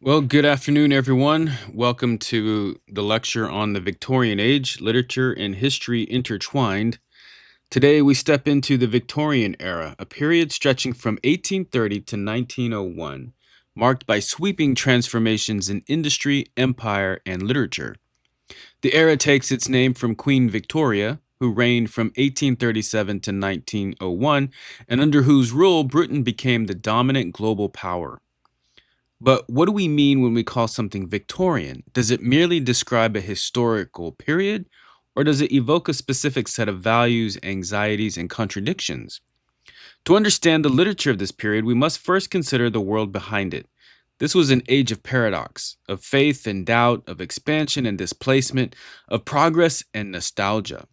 Well, good afternoon, everyone. Welcome to the lecture on the Victorian Age, literature and history intertwined. Today, we step into the Victorian era, a period stretching from 1830 to 1901, marked by sweeping transformations in industry, empire, and literature. The era takes its name from Queen Victoria, who reigned from 1837 to 1901, and under whose rule Britain became the dominant global power. But what do we mean when we call something Victorian? Does it merely describe a historical period, or does it evoke a specific set of values, anxieties, and contradictions? To understand the literature of this period, we must first consider the world behind it. This was an age of paradox, of faith and doubt, of expansion and displacement, of progress and nostalgia.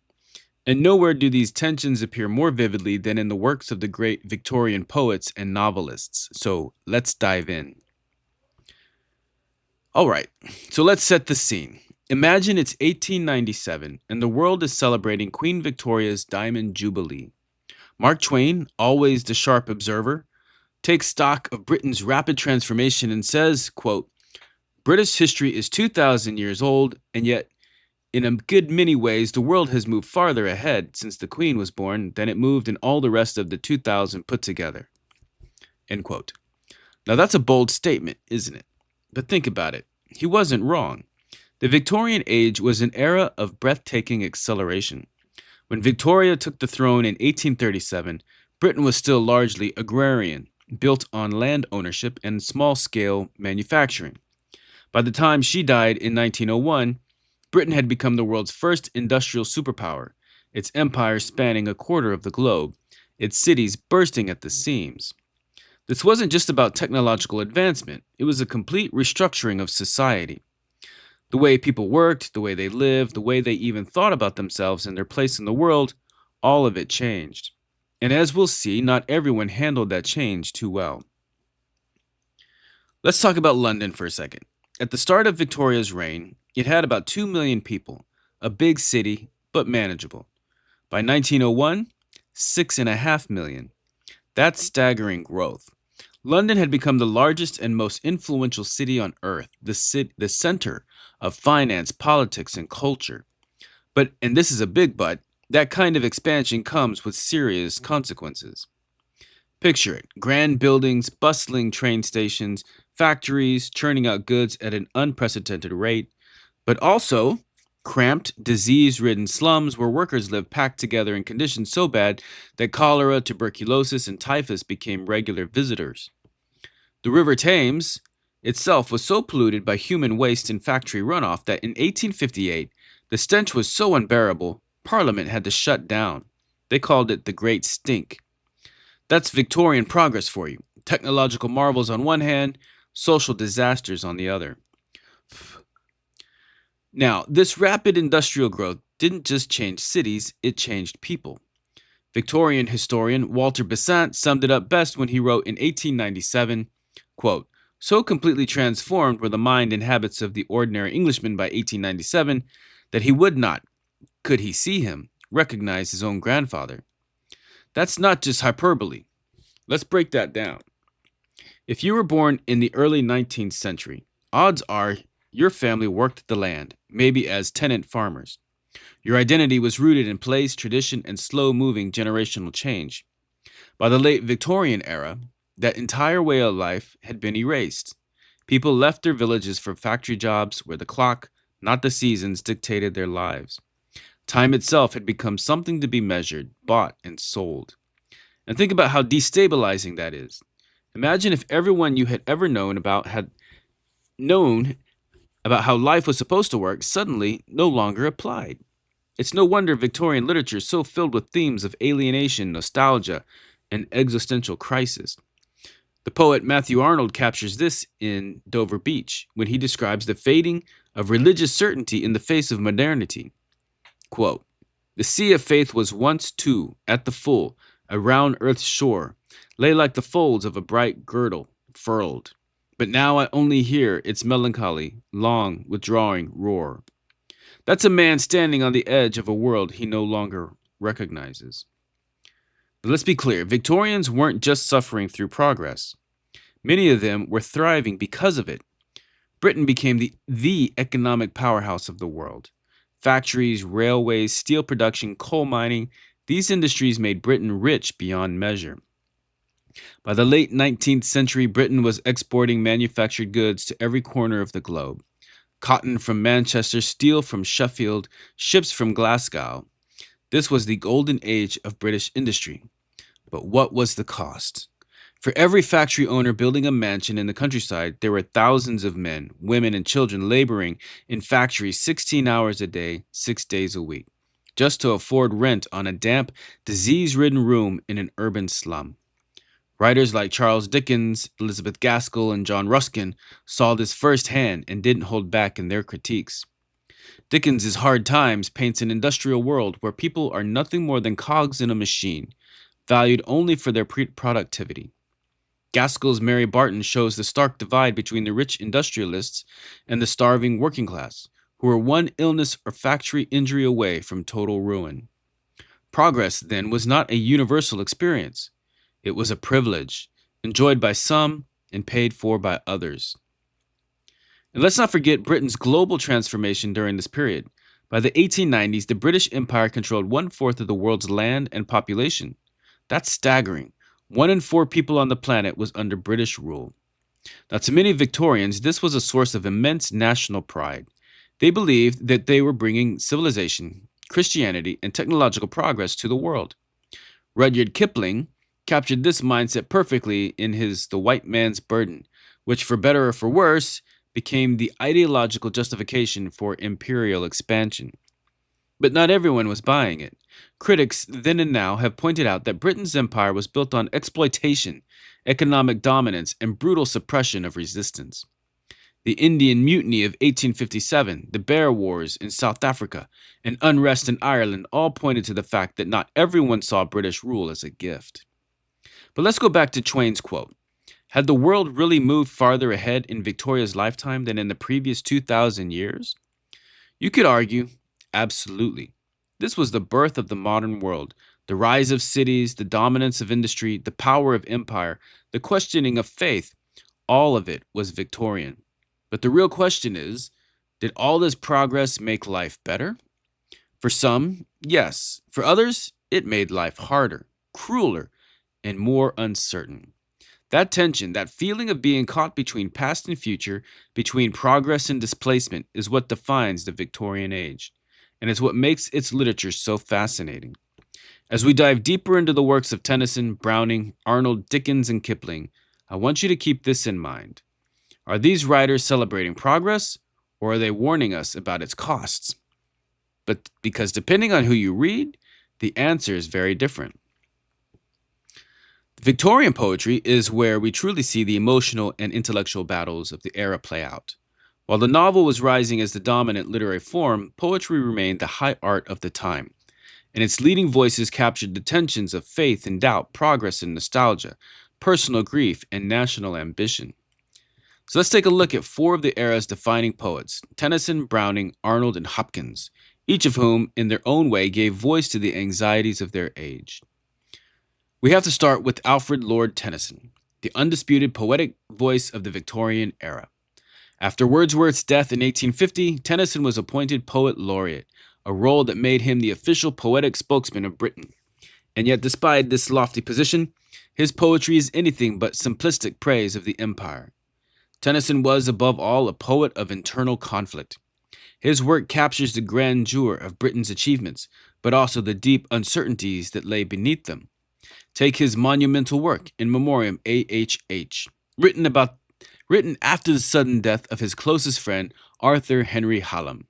And nowhere do these tensions appear more vividly than in the works of the great Victorian poets and novelists. So let's dive in. All right, so let's set the scene. Imagine it's 1897 and the world is celebrating Queen Victoria's Diamond Jubilee. Mark Twain, always the sharp observer, takes stock of Britain's rapid transformation and says, quote, British history is 2,000 years old, and yet, in a good many ways, the world has moved farther ahead since the Queen was born than it moved in all the rest of the 2,000 put together. End quote. Now that's a bold statement, isn't it? But think about it. He wasn't wrong. The Victorian age was an era of breathtaking acceleration. When Victoria took the throne in 1837, Britain was still largely agrarian, built on land ownership and small-scale manufacturing. By the time she died in 1901, Britain had become the world's first industrial superpower, its empire spanning a quarter of the globe, its cities bursting at the seams. This wasn't just about technological advancement, it was a complete restructuring of society. The way people worked, the way they lived, the way they even thought about themselves and their place in the world, all of it changed. And as we'll see, not everyone handled that change too well. Let's talk about London for a second. At the start of Victoria's reign, it had about 2 million people, a big city, but manageable. By 1901, 6.5 million. That's staggering growth. London had become the largest and most influential city on earth, the center of finance, politics, and culture. But, and this is a big but, that kind of expansion comes with serious consequences. Picture it, grand buildings, bustling train stations, factories churning out goods at an unprecedented rate, but also cramped, disease-ridden slums where workers lived packed together in conditions so bad that cholera, tuberculosis, and typhus became regular visitors. The River Thames itself was so polluted by human waste and factory runoff that in 1858, the stench was so unbearable, Parliament had to shut down. They called it the Great Stink. That's Victorian progress for you. Technological marvels on one hand, social disasters on the other. Now, this rapid industrial growth didn't just change cities, it changed people. Victorian historian Walter Besant summed it up best when he wrote in 1897, quote, so completely transformed were the mind and habits of the ordinary Englishman by 1897 that he would not, could he see him, recognize his own grandfather. That's not just hyperbole. Let's break that down. If you were born in the early 19th century, odds are your family worked the land, maybe as tenant farmers. Your identity was rooted in place, tradition, and slow-moving generational change. By the late Victorian era, that entire way of life had been erased. People left their villages for factory jobs where the clock, not the seasons, dictated their lives. Time itself had become something to be measured, bought, and sold. And think about how destabilizing that is. Imagine if everyone you had ever known about had known about how life was supposed to work suddenly no longer applied. It's no wonder Victorian literature is so filled with themes of alienation, nostalgia, and existential crisis. The poet Matthew Arnold captures this in Dover Beach when he describes the fading of religious certainty in the face of modernity. Quote, the sea of faith was once too, at the full, around earth's shore, lay like the folds of a bright girdle, furled. But now I only hear its melancholy, long, withdrawing roar. That's a man standing on the edge of a world he no longer recognizes. But let's be clear, Victorians weren't just suffering through progress. Many of them were thriving because of it. Britain became the economic powerhouse of the world. Factories, railways, steel production, coal mining, these industries made Britain rich beyond measure. By the late 19th century, Britain was exporting manufactured goods to every corner of the globe. Cotton from Manchester, steel from Sheffield, ships from Glasgow. This was the golden age of British industry. But what was the cost? For every factory owner building a mansion in the countryside, there were thousands of men, women, and children laboring in factories 16 hours a day, 6 days a week, just to afford rent on a damp, disease ridden room in an urban slum. Writers like Charles Dickens, Elizabeth Gaskell, and John Ruskin saw this firsthand and didn't hold back in their critiques. Dickens's Hard Times paints an industrial world where people are nothing more than cogs in a machine, valued only for their productivity. Gaskell's Mary Barton shows the stark divide between the rich industrialists and the starving working class, who were one illness or factory injury away from total ruin. Progress, then, was not a universal experience. It was a privilege, enjoyed by some and paid for by others. And let's not forget Britain's global transformation during this period. By the 1890s, the British Empire controlled 1/4 of the world's land and population. That's staggering. 1 in 4 people on the planet was under British rule. Now, to many Victorians, this was a source of immense national pride. They believed that they were bringing civilization, Christianity, and technological progress to the world. Rudyard Kipling captured this mindset perfectly in his The White Man's Burden, which, for better or for worse, became the ideological justification for imperial expansion. But not everyone was buying it. Critics then and now have pointed out that Britain's empire was built on exploitation, economic dominance, and brutal suppression of resistance. The Indian Mutiny of 1857, the Boer Wars in South Africa, and unrest in Ireland all pointed to the fact that not everyone saw British rule as a gift. But let's go back to Twain's quote. Had the world really moved farther ahead in Victoria's lifetime than in the previous 2,000 years? You could argue, absolutely. This was the birth of the modern world, the rise of cities, the dominance of industry, the power of empire, the questioning of faith. All of it was Victorian. But the real question is, did all this progress make life better? For some, yes. For others, it made life harder, crueler, and more uncertain. That tension, that feeling of being caught between past and future, between progress and displacement, is what defines the Victorian age, and it's what makes its literature so fascinating. As we dive deeper into the works of Tennyson, Browning, Arnold, Dickens, and Kipling, I want you to keep this in mind. Are these writers celebrating progress, or are they warning us about its costs? But because depending on who you read, the answer is very different. Victorian poetry is where we truly see the emotional and intellectual battles of the era play out. While the novel was rising as the dominant literary form, poetry remained the high art of the time, and its leading voices captured the tensions of faith and doubt, progress and nostalgia, personal grief and national ambition. So let's take a look at 4 of the era's defining poets, Tennyson, Browning, Arnold, and Hopkins, each of whom, in their own way, gave voice to the anxieties of their age. We have to start with Alfred Lord Tennyson, the undisputed poetic voice of the Victorian era. After Wordsworth's death in 1850, Tennyson was appointed Poet Laureate, a role that made him the official poetic spokesman of Britain. And yet, despite this lofty position, his poetry is anything but simplistic praise of the empire. Tennyson was, above all, a poet of internal conflict. His work captures the grandeur of Britain's achievements, but also the deep uncertainties that lay beneath them. Take his monumental work, In Memoriam A.H.H., written after the sudden death of his closest friend, Arthur Henry Hallam.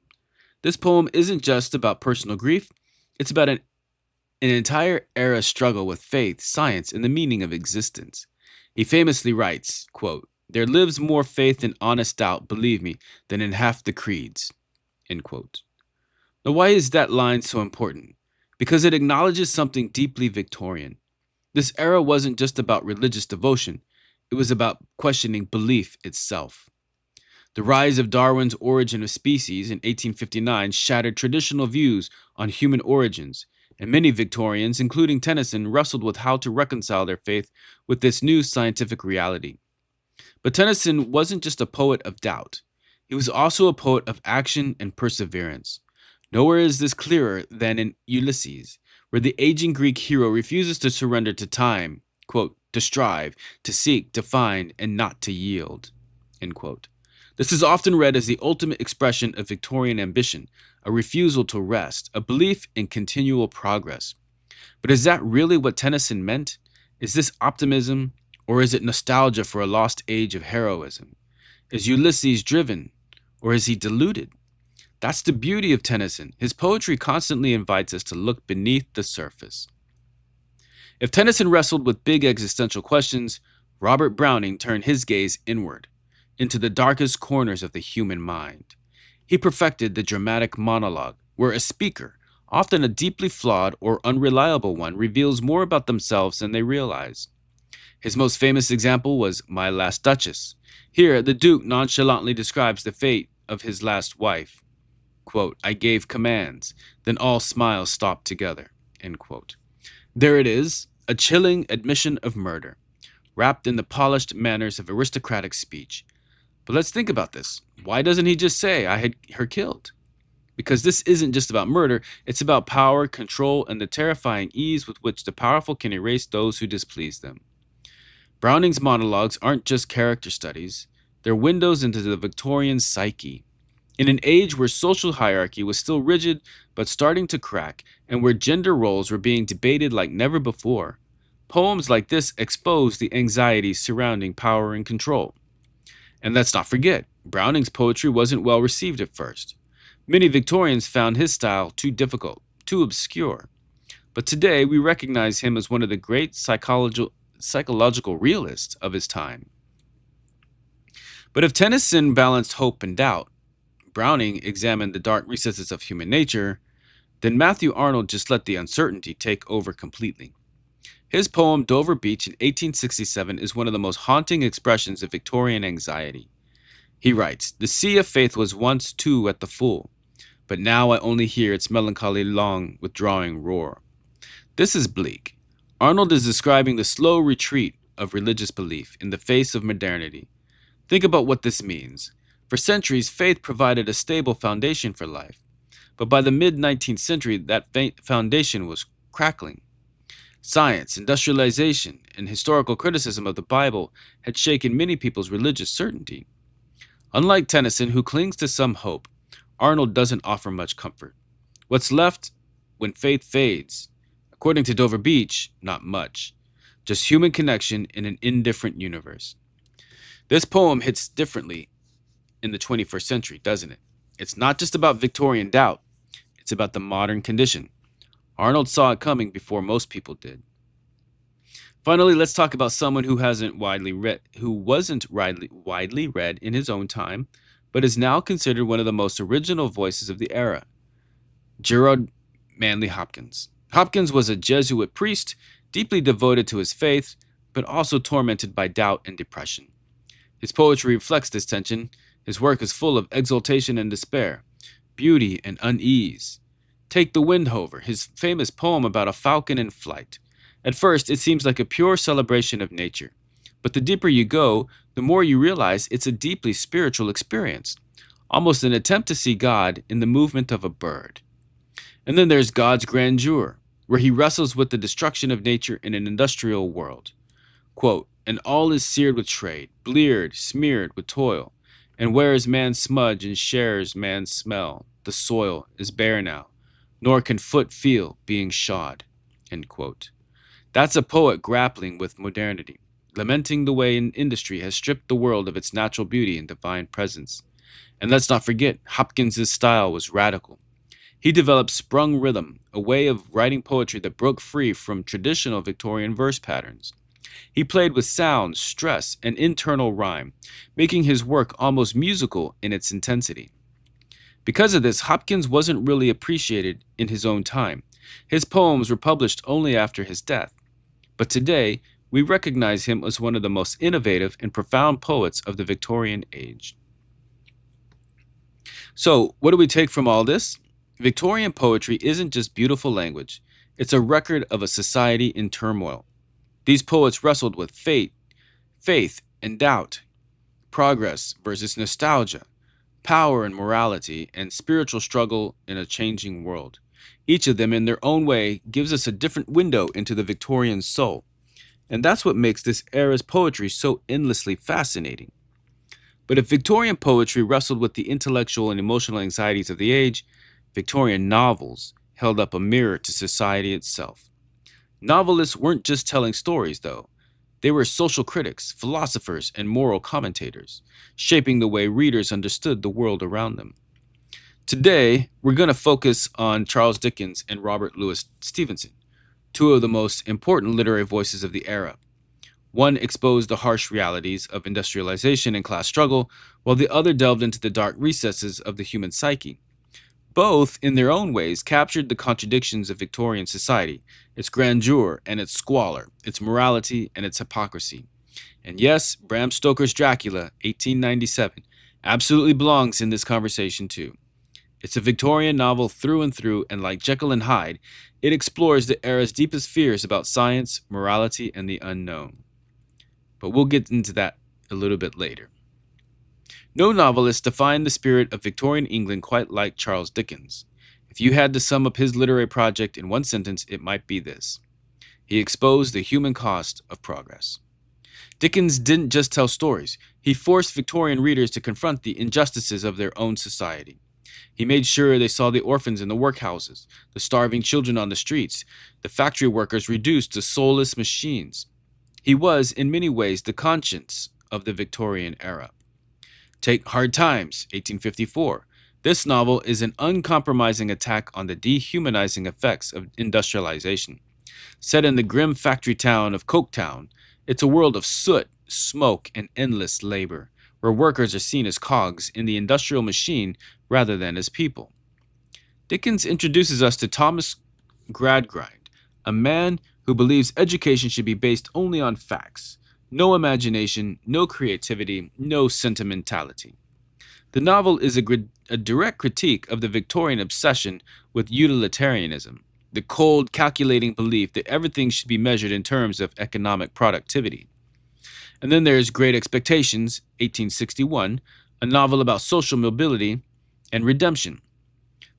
This poem isn't just about personal grief, it's about an entire era struggle with faith, science, and the meaning of existence. He famously writes, quote, "There lives more faith and honest doubt, believe me, than in half the creeds." End quote. Now, why is that line so important? Because it acknowledges something deeply Victorian. This era wasn't just about religious devotion, it was about questioning belief itself. The rise of Darwin's Origin of Species in 1859 shattered traditional views on human origins, and many Victorians, including Tennyson, wrestled with how to reconcile their faith with this new scientific reality. But Tennyson wasn't just a poet of doubt. He was also a poet of action and perseverance. Nowhere is this clearer than in Ulysses, where the aging Greek hero refuses to surrender to time, quote, to strive, to seek, to find, and not to yield, end quote. This is often read as the ultimate expression of Victorian ambition, a refusal to rest, a belief in continual progress. But is that really what Tennyson meant? Is this optimism, or is it nostalgia for a lost age of heroism? Is Ulysses driven, or is he deluded? That's the beauty of Tennyson. His poetry constantly invites us to look beneath the surface. If Tennyson wrestled with big existential questions, Robert Browning turned his gaze inward, into the darkest corners of the human mind. He perfected the dramatic monologue, where a speaker, often a deeply flawed or unreliable one, reveals more about themselves than they realize. His most famous example was My Last Duchess. Here, the Duke nonchalantly describes the fate of his last wife. Quote, I gave commands, then all smiles stopped together. End quote. There it is, a chilling admission of murder, wrapped in the polished manners of aristocratic speech. But let's think about this. Why doesn't he just say, I had her killed? Because this isn't just about murder, it's about power, control, and the terrifying ease with which the powerful can erase those who displease them. Browning's monologues aren't just character studies, they're windows into the Victorian psyche. In an age where social hierarchy was still rigid but starting to crack, and where gender roles were being debated like never before, poems like this expose the anxieties surrounding power and control. And let's not forget, Browning's poetry wasn't well received at first. Many Victorians found his style too difficult, too obscure. But today we recognize him as one of the great psychological realists of his time. But if Tennyson balanced hope and doubt, Browning examined the dark recesses of human nature, then Matthew Arnold just let the uncertainty take over completely. His poem Dover Beach in 1867 is one of the most haunting expressions of Victorian anxiety. He writes, The sea of faith was once too at the full, but now I only hear its melancholy long withdrawing roar. This is bleak. Arnold is describing the slow retreat of religious belief in the face of modernity. Think about what this means. For centuries, faith provided a stable foundation for life, but by the mid-19th century, that foundation was crackling. Science, industrialization, and historical criticism of the Bible had shaken many people's religious certainty. Unlike Tennyson, who clings to some hope, Arnold doesn't offer much comfort. What's left when faith fades? According to Dover Beach, not much. Just human connection in an indifferent universe. This poem hits differently in the 21st century, doesn't it? It's not just about Victorian doubt, it's about the modern condition. Arnold saw it coming before most people did. Finally, let's talk about someone who wasn't widely read in his own time, but is now considered one of the most original voices of the era. Gerard Manley Hopkins. Hopkins was a Jesuit priest, deeply devoted to his faith, but also tormented by doubt and depression. His poetry reflects this tension. His work is full of exultation and despair, beauty and unease. Take The Windhover, his famous poem about a falcon in flight. At first, it seems like a pure celebration of nature, but the deeper you go, the more you realize it's a deeply spiritual experience, almost an attempt to see God in the movement of a bird. And then there's God's Grandeur, where he wrestles with the destruction of nature in an industrial world. Quote, and all is seared with trade, bleared, smeared with toil, and wears man's smudge and shares man's smell. The soil is bare now, nor can foot feel being shod. End quote. That's a poet grappling with modernity, lamenting the way industry has stripped the world of its natural beauty and divine presence. And let's not forget, Hopkins' style was radical. He developed sprung rhythm, a way of writing poetry that broke free from traditional Victorian verse patterns. He played with sound, stress, and internal rhyme, making his work almost musical in its intensity. Because of this, Hopkins wasn't really appreciated in his own time. His poems were published only after his death. But today, we recognize him as one of the most innovative and profound poets of the Victorian age. So, what do we take from all this? Victorian poetry isn't just beautiful language, it's a record of a society in turmoil. These poets wrestled with fate, faith, and doubt, progress versus nostalgia, power and morality, and spiritual struggle in a changing world. Each of them, in their own way, gives us a different window into the Victorian soul. And that's what makes this era's poetry so endlessly fascinating. But if Victorian poetry wrestled with the intellectual and emotional anxieties of the age, Victorian novels held up a mirror to society itself. Novelists weren't just telling stories, though. They were social critics, philosophers, and moral commentators, shaping the way readers understood the world around them. Today, we're going to focus on Charles Dickens and Robert Louis Stevenson, two of the most important literary voices of the era. One exposed the harsh realities of industrialization and class struggle, while the other delved into the dark recesses of the human psyche. Both, in their own ways, captured the contradictions of Victorian society, its grandeur and its squalor, its morality and its hypocrisy. And yes, Bram Stoker's Dracula, 1897, absolutely belongs in this conversation too. It's a Victorian novel through and through, and like Jekyll and Hyde, it explores the era's deepest fears about science, morality, and the unknown. But we'll get into that a little bit later. No novelist defined the spirit of Victorian England quite like Charles Dickens. If you had to sum up his literary project in one sentence, it might be this: he exposed the human cost of progress. Dickens didn't just tell stories, he forced Victorian readers to confront the injustices of their own society. He made sure they saw the orphans in the workhouses, the starving children on the streets, the factory workers reduced to soulless machines. He was, in many ways, the conscience of the Victorian era. Take Hard Times, 1854. This novel is an uncompromising attack on the dehumanizing effects of industrialization. Set in the grim factory town of Coketown, it's a world of soot, smoke, and endless labor, where workers are seen as cogs in the industrial machine rather than as people. Dickens introduces us to Thomas Gradgrind, a man who believes education should be based only on facts. No imagination, no creativity, no sentimentality. The novel is a direct critique of the Victorian obsession with utilitarianism, the cold, calculating belief that everything should be measured in terms of economic productivity. And then there's Great Expectations, 1861, a novel about social mobility and redemption.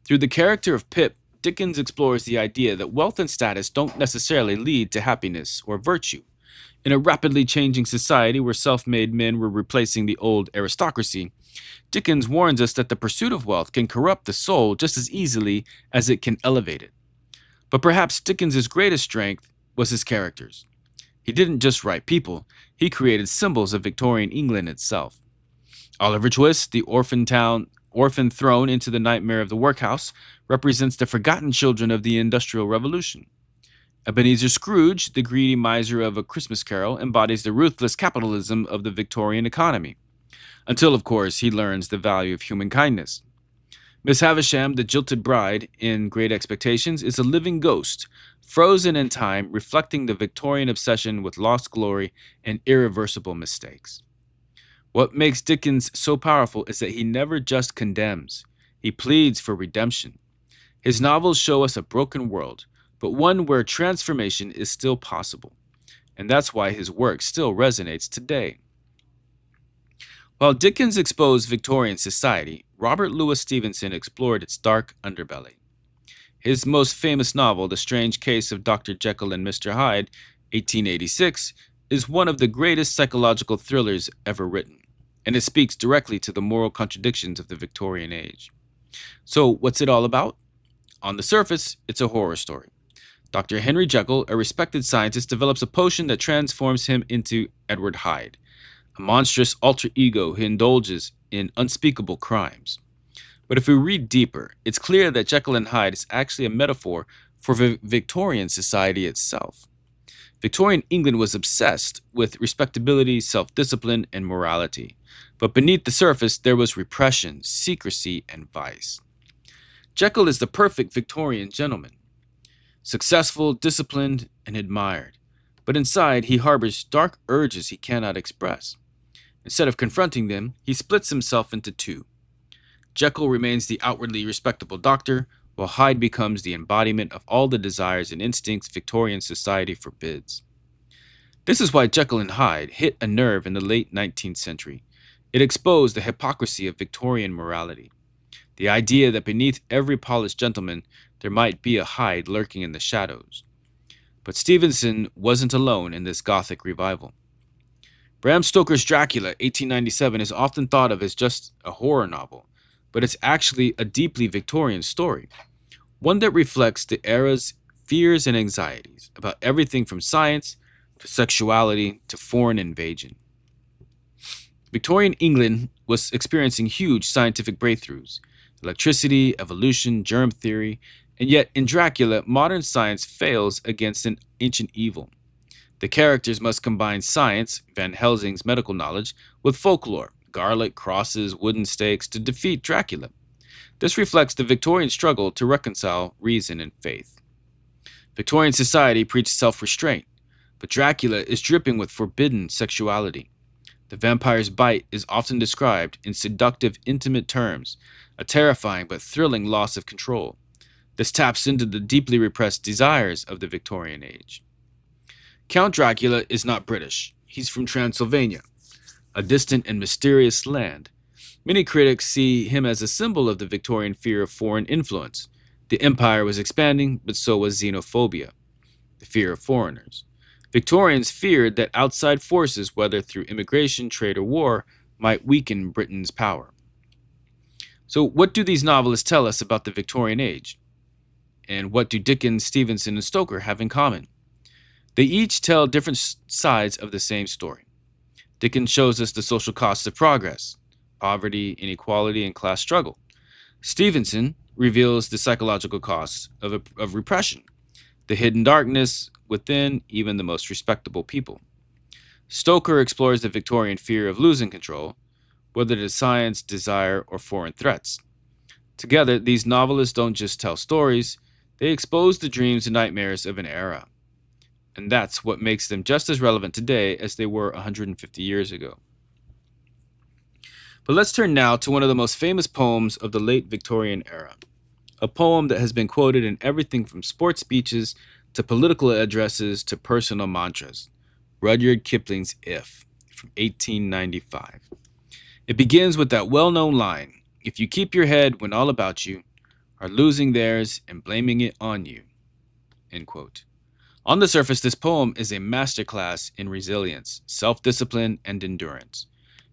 Through the character of Pip, Dickens explores the idea that wealth and status don't necessarily lead to happiness or virtue. In a rapidly changing society where self-made men were replacing the old aristocracy, Dickens warns us that the pursuit of wealth can corrupt the soul just as easily as it can elevate it. But perhaps Dickens' greatest strength was his characters. He didn't just write people, he created symbols of Victorian England itself. Oliver Twist, the orphan thrown into the nightmare of the workhouse, represents the forgotten children of the Industrial Revolution. Ebenezer Scrooge, the greedy miser of A Christmas Carol, embodies the ruthless capitalism of the Victorian economy, until, of course, he learns the value of human kindness. Miss Havisham, the jilted bride in Great Expectations, is a living ghost, frozen in time, reflecting the Victorian obsession with lost glory and irreversible mistakes. What makes Dickens so powerful is that he never just condemns, he pleads for redemption. His novels show us a broken world, but one where transformation is still possible. And that's why his work still resonates today. While Dickens exposed Victorian society, Robert Louis Stevenson explored its dark underbelly. His most famous novel, The Strange Case of Dr. Jekyll and Mr. Hyde, 1886, is one of the greatest psychological thrillers ever written, and it speaks directly to the moral contradictions of the Victorian age. So, what's it all about? On the surface, it's a horror story. Dr. Henry Jekyll, a respected scientist, develops a potion that transforms him into Edward Hyde, a monstrous alter ego who indulges in unspeakable crimes. But if we read deeper, it's clear that Jekyll and Hyde is actually a metaphor for Victorian society itself. Victorian England was obsessed with respectability, self-discipline, and morality. But beneath the surface, there was repression, secrecy, and vice. Jekyll is the perfect Victorian gentleman, successful, disciplined, and admired. But inside, he harbors dark urges he cannot express. Instead of confronting them, he splits himself into two. Jekyll remains the outwardly respectable doctor, while Hyde becomes the embodiment of all the desires and instincts Victorian society forbids. This is why Jekyll and Hyde hit a nerve in the late 19th century. It exposed the hypocrisy of Victorian morality, the idea that beneath every polished gentleman there might be a Hyde lurking in the shadows. But Stevenson wasn't alone in this Gothic revival. Bram Stoker's Dracula, 1897, is often thought of as just a horror novel, but it's actually a deeply Victorian story, one that reflects the era's fears and anxieties about everything from science to sexuality to foreign invasion. Victorian England was experiencing huge scientific breakthroughs: electricity, evolution, germ theory, and yet in Dracula, modern science fails against an ancient evil. The characters must combine science, Van Helsing's medical knowledge, with folklore, garlic, crosses, wooden stakes, to defeat Dracula. This reflects the Victorian struggle to reconcile reason and faith. Victorian society preached self restraint, but Dracula is dripping with forbidden sexuality. The vampire's bite is often described in seductive, intimate terms, a terrifying but thrilling loss of control. This taps into the deeply repressed desires of the Victorian age. Count Dracula is not British. He's from Transylvania, a distant and mysterious land. Many critics see him as a symbol of the Victorian fear of foreign influence. The empire was expanding, but so was xenophobia, the fear of foreigners. Victorians feared that outside forces, whether through immigration, trade, or war, might weaken Britain's power. So, what do these novelists tell us about the Victorian age? And what do Dickens, Stevenson, and Stoker have in common? They each tell different sides of the same story. Dickens shows us the social costs of progress: poverty, inequality, and class struggle. Stevenson reveals the psychological costs of repression, the hidden darkness within even the most respectable people. Stoker explores the Victorian fear of losing control, whether it is science, desire, or foreign threats. Together, these novelists don't just tell stories, they expose the dreams and nightmares of an era. And that's what makes them just as relevant today as they were 150 years ago. But let's turn now to one of the most famous poems of the late Victorian era, a poem that has been quoted in everything from sports speeches to political addresses to personal mantras: Rudyard Kipling's If, from 1895. It begins with that well-known line, "If you keep your head when all about you are losing theirs and blaming it on you." End quote. On the surface, this poem is a masterclass in resilience, self-discipline, and endurance.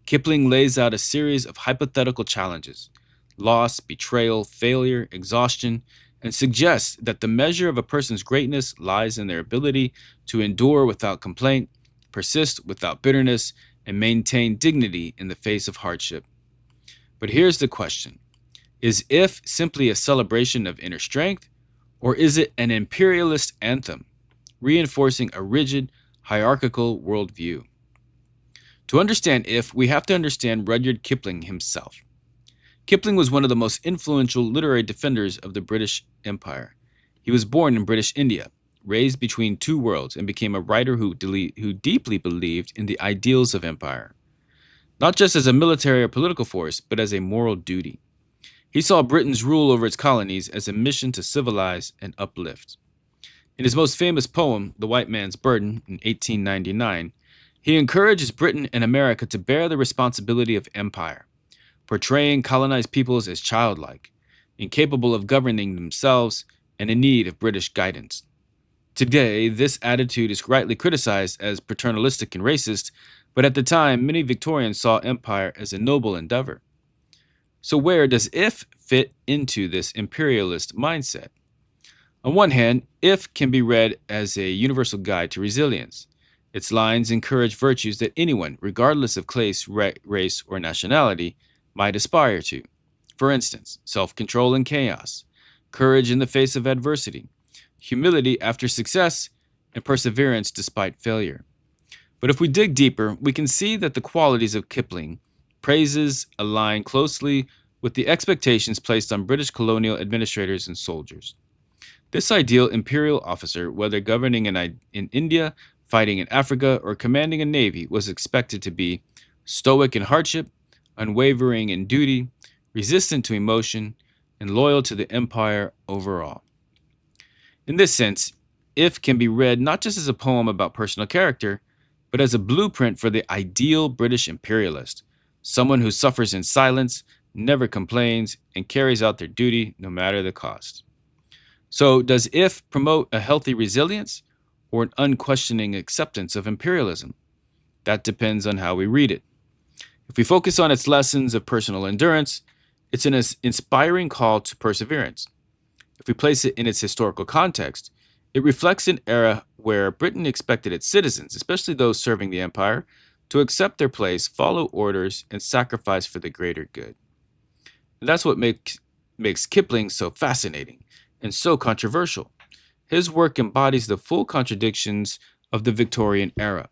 Kipling lays out a series of hypothetical challenges: loss, betrayal, failure, exhaustion, and suggests that the measure of a person's greatness lies in their ability to endure without complaint, persist without bitterness, and maintain dignity in the face of hardship. But here's the question: is If simply a celebration of inner strength, or is it an imperialist anthem, reinforcing a rigid, hierarchical worldview? To understand If, we have to understand Rudyard Kipling himself. Kipling was one of the most influential literary defenders of the British Empire. He was born in British India, raised between two worlds, and became a writer who deeply believed in the ideals of empire, not just as a military or political force, but as a moral duty. He saw Britain's rule over its colonies as a mission to civilize and uplift. In his most famous poem, The White Man's Burden, in 1899, he encourages Britain and America to bear the responsibility of empire, portraying colonized peoples as childlike, incapable of governing themselves, and in need of British guidance. Today, this attitude is rightly criticized as paternalistic and racist, but at the time, many Victorians saw empire as a noble endeavor. So where does If fit into this imperialist mindset? On one hand, If can be read as a universal guide to resilience. Its lines encourage virtues that anyone, regardless of class, race, or nationality, might aspire to. For instance, self-control in chaos, courage in the face of adversity, humility after success, and perseverance despite failure. But if we dig deeper, we can see that the qualities of Kipling praises align closely with the expectations placed on British colonial administrators and soldiers. This ideal imperial officer, whether governing in India, fighting in Africa, or commanding a navy, was expected to be stoic in hardship, unwavering in duty, resistant to emotion, and loyal to the empire overall. In this sense, If can be read not just as a poem about personal character, but as a blueprint for the ideal British imperialist, someone who suffers in silence, never complains, and carries out their duty no matter the cost. So, does if promote a healthy resilience or an unquestioning acceptance of imperialism? That depends on how we read it. If we focus on its lessons of personal endurance, it's an inspiring call to perseverance. If we place it in its historical context, it reflects an era where Britain expected its citizens, especially those serving the empire, to accept their place, follow orders, and sacrifice for the greater good. And that's what makes Kipling so fascinating and so controversial. His work embodies the full contradictions of the Victorian era,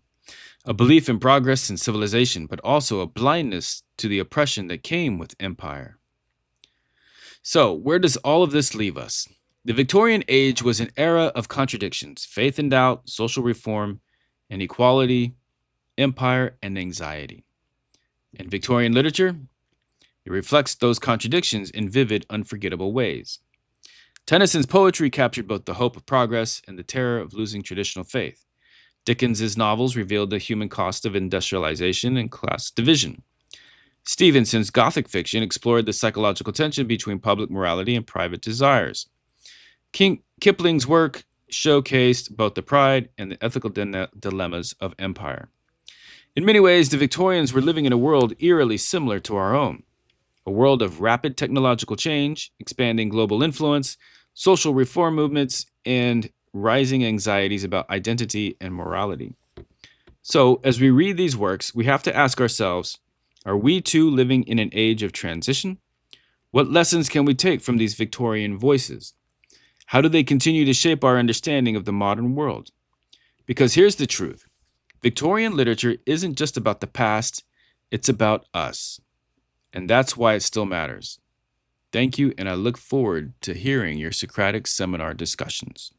a belief in progress and civilization, but also a blindness to the oppression that came with empire. So, where does all of this leave us? The Victorian age was an era of contradictions: faith and doubt, social reform, inequality, empire, and anxiety. In Victorian literature, it reflects those contradictions in vivid, unforgettable ways. Tennyson's poetry captured both the hope of progress and the terror of losing traditional faith. Dickens's novels revealed the human cost of industrialization and class division. Stevenson's Gothic fiction explored the psychological tension between public morality and private desires. Kipling's work showcased both the pride and the ethical dilemmas of empire. In many ways, the Victorians were living in a world eerily similar to our own, a world of rapid technological change, expanding global influence, social reform movements, and rising anxieties about identity and morality. So, as we read these works, we have to ask ourselves, are we too living in an age of transition? What lessons can we take from these Victorian voices? How do they continue to shape our understanding of the modern world? Because here's the truth: Victorian literature isn't just about the past, it's about us. And that's why it still matters. Thank you, and I look forward to hearing your Socratic seminar discussions.